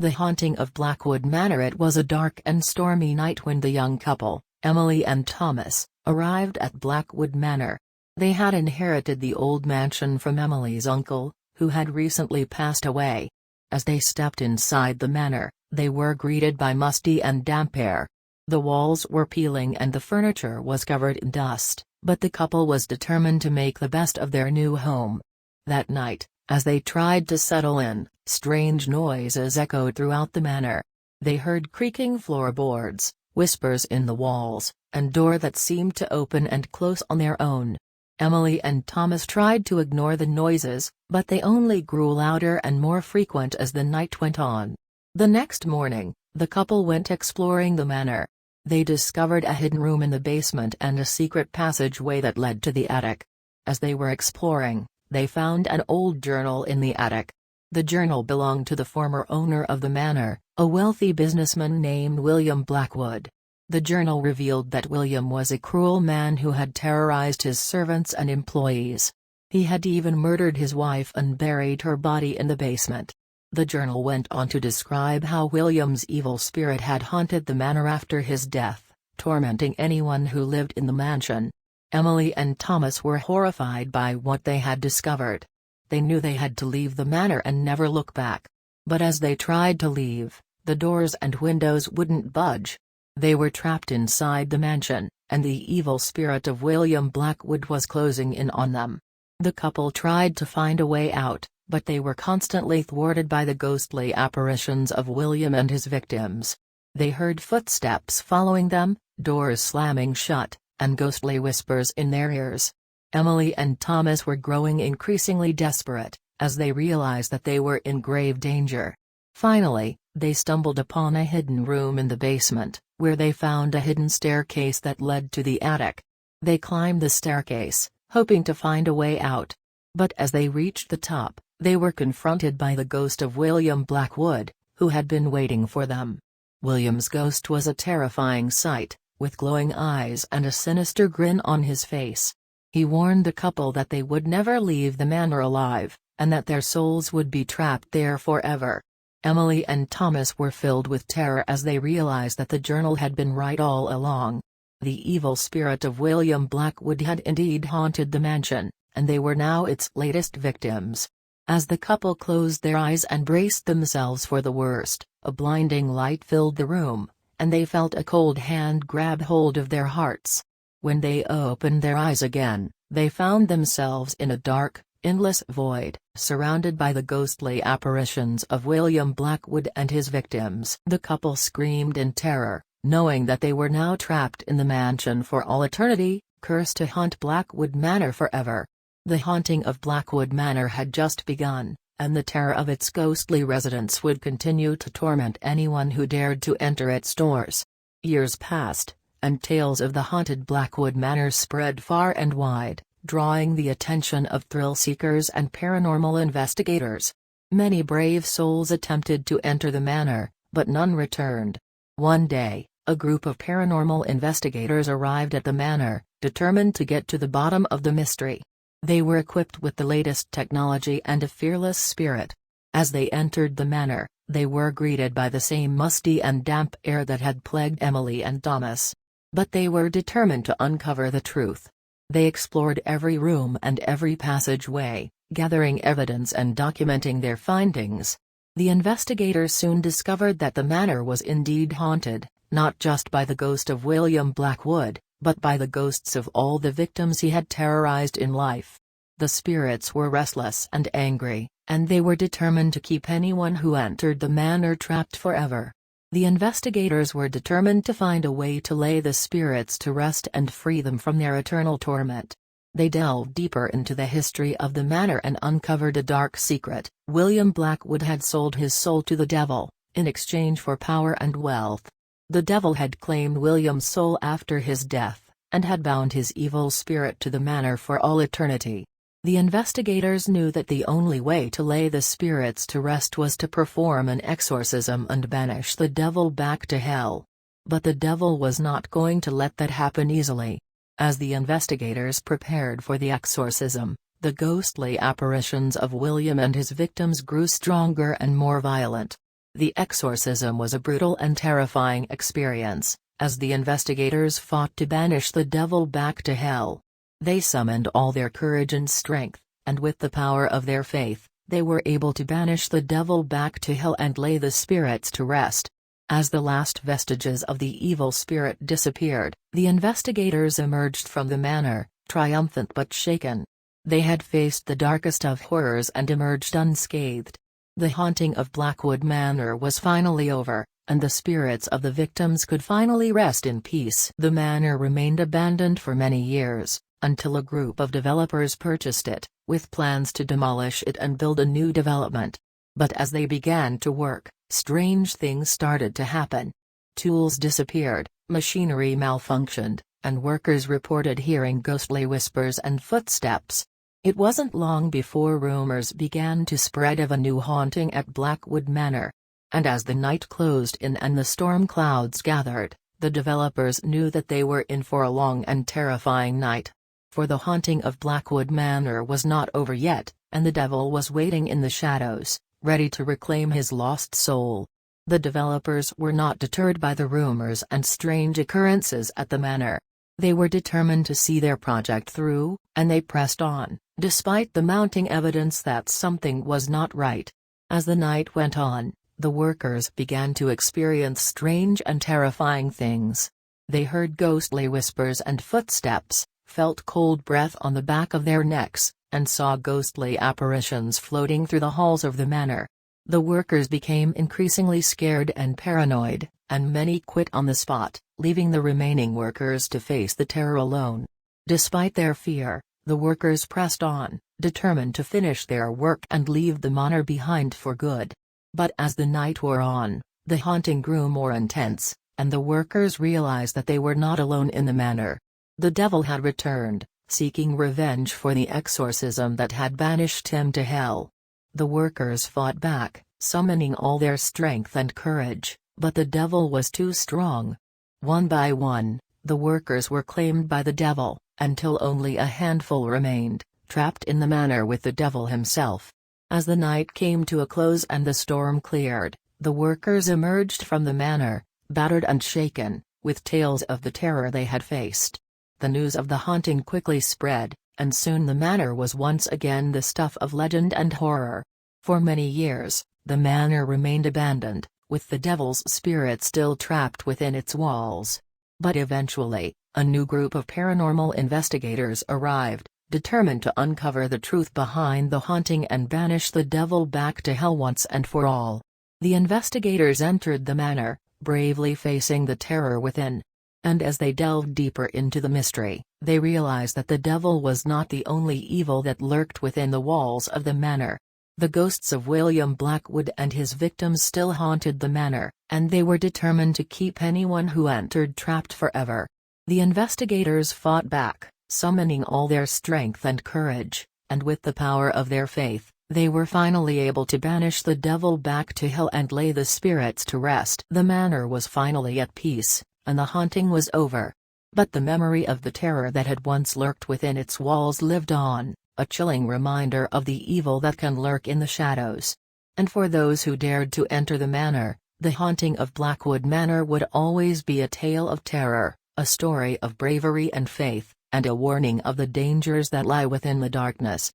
The Haunting of Blackwood Manor. It was a dark and stormy night when the young couple, Emily and Thomas, arrived at Blackwood Manor. They had inherited the old mansion from Emily's uncle, who had recently passed away. As they stepped inside the manor, they were greeted by musty and damp air. The walls were peeling and the furniture was covered in dust, but the couple was determined to make the best of their new home. That night, as they tried to settle in, strange noises echoed throughout the manor. They heard creaking floorboards, whispers in the walls, and door that seemed to open and close on their own. Emily and Thomas tried to ignore the noises, but they only grew louder and more frequent as the night went on. The next morning, the couple went exploring the manor. They discovered a hidden room in the basement and a secret passageway that led to the attic. As they were exploring, they found an old journal in the attic. The journal belonged to the former owner of the manor, a wealthy businessman named William Blackwood. The journal revealed that William was a cruel man who had terrorized his servants and employees. He had even murdered his wife and buried her body in the basement. The journal went on to describe how William's evil spirit had haunted the manor after his death, tormenting anyone who lived in the mansion. Emily and Thomas were horrified by what they had discovered. They knew they had to leave the manor and never look back. But as they tried to leave, the doors and windows wouldn't budge. They were trapped inside the mansion, and the evil spirit of William Blackwood was closing in on them. The couple tried to find a way out, but they were constantly thwarted by the ghostly apparitions of William and his victims. They heard footsteps following them, doors slamming shut, and ghostly whispers in their ears. Emily and Thomas were growing increasingly desperate, as they realized that they were in grave danger. Finally, they stumbled upon a hidden room in the basement, where they found a hidden staircase that led to the attic. They climbed the staircase, hoping to find a way out. But as they reached the top, they were confronted by the ghost of William Blackwood, who had been waiting for them. William's ghost was a terrifying sight, with glowing eyes and a sinister grin on his face. He warned the couple that they would never leave the manor alive, and that their souls would be trapped there forever. Emily and Thomas were filled with terror as they realized that the journal had been right all along. The evil spirit of William Blackwood had indeed haunted the mansion, and they were now its latest victims. As the couple closed their eyes and braced themselves for the worst, a blinding light filled the room, and they felt a cold hand grab hold of their hearts. When they opened their eyes again, they found themselves in a dark, endless void, surrounded by the ghostly apparitions of William Blackwood and his victims. The couple screamed in terror, knowing that they were now trapped in the mansion for all eternity, cursed to haunt Blackwood Manor forever. The haunting of Blackwood Manor had just begun, and the terror of its ghostly residents would continue to torment anyone who dared to enter its doors. Years passed, and tales of the haunted Blackwood Manor spread far and wide, drawing the attention of thrill-seekers and paranormal investigators. Many brave souls attempted to enter the manor, but none returned. One day, a group of paranormal investigators arrived at the manor, determined to get to the bottom of the mystery. They were equipped with the latest technology and a fearless spirit. As they entered the manor, they were greeted by the same musty and damp air that had plagued Emily and Thomas. But they were determined to uncover the truth. They explored every room and every passageway, gathering evidence and documenting their findings. The investigators soon discovered that the manor was indeed haunted, not just by the ghost of William Blackwood, but by the ghosts of all the victims he had terrorized in life. The spirits were restless and angry, and they were determined to keep anyone who entered the manor trapped forever. The investigators were determined to find a way to lay the spirits to rest and free them from their eternal torment. They delved deeper into the history of the manor and uncovered a dark secret. William Blackwood had sold his soul to the devil, in exchange for power and wealth. The devil had claimed William's soul after his death, and had bound his evil spirit to the manor for all eternity. The investigators knew that the only way to lay the spirits to rest was to perform an exorcism and banish the devil back to hell. But the devil was not going to let that happen easily. As the investigators prepared for the exorcism, the ghostly apparitions of William and his victims grew stronger and more violent. The exorcism was a brutal and terrifying experience, as the investigators fought to banish the devil back to hell. They summoned all their courage and strength, and with the power of their faith, they were able to banish the devil back to hell and lay the spirits to rest. As the last vestiges of the evil spirit disappeared, the investigators emerged from the manor, triumphant but shaken. They had faced the darkest of horrors and emerged unscathed. The haunting of Blackwood Manor was finally over, and the spirits of the victims could finally rest in peace. The manor remained abandoned for many years, until a group of developers purchased it, with plans to demolish it and build a new development. But as they began to work, strange things started to happen. Tools disappeared, machinery malfunctioned, and workers reported hearing ghostly whispers and footsteps. It wasn't long before rumors began to spread of a new haunting at Blackwood Manor. And as the night closed in and the storm clouds gathered, the developers knew that they were in for a long and terrifying night. For the haunting of Blackwood Manor was not over yet, and the devil was waiting in the shadows, ready to reclaim his lost soul. The developers were not deterred by the rumors and strange occurrences at the manor. They were determined to see their project through, and they pressed on, despite the mounting evidence that something was not right. As the night went on, the workers began to experience strange and terrifying things. They heard ghostly whispers and footsteps, felt cold breath on the back of their necks, and saw ghostly apparitions floating through the halls of the manor. The workers became increasingly scared and paranoid, and many quit on the spot, leaving the remaining workers to face the terror alone. Despite their fear, the workers pressed on, determined to finish their work and leave the manor behind for good. But as the night wore on, the haunting grew more intense, and the workers realized that they were not alone in the manor. The devil had returned, seeking revenge for the exorcism that had banished him to hell. The workers fought back, summoning all their strength and courage, but the devil was too strong. One by one, the workers were claimed by the devil, until only a handful remained, trapped in the manor with the devil himself. As the night came to a close and the storm cleared, the workers emerged from the manor, battered and shaken, with tales of the terror they had faced. The news of the haunting quickly spread, and soon the manor was once again the stuff of legend and horror. For many years, the manor remained abandoned, with the devil's spirit still trapped within its walls. But eventually, a new group of paranormal investigators arrived, determined to uncover the truth behind the haunting and banish the devil back to hell once and for all. The investigators entered the manor, bravely facing the terror within. And as they delved deeper into the mystery, they realized that the devil was not the only evil that lurked within the walls of the manor. The ghosts of William Blackwood and his victims still haunted the manor, and they were determined to keep anyone who entered trapped forever. The investigators fought back, summoning all their strength and courage, and with the power of their faith, they were finally able to banish the devil back to hell and lay the spirits to rest. The manor was finally at peace, and the haunting was over. But the memory of the terror that had once lurked within its walls lived on, a chilling reminder of the evil that can lurk in the shadows. And for those who dared to enter the manor, the haunting of Blackwood Manor would always be a tale of terror, a story of bravery and faith, and a warning of the dangers that lie within the darkness.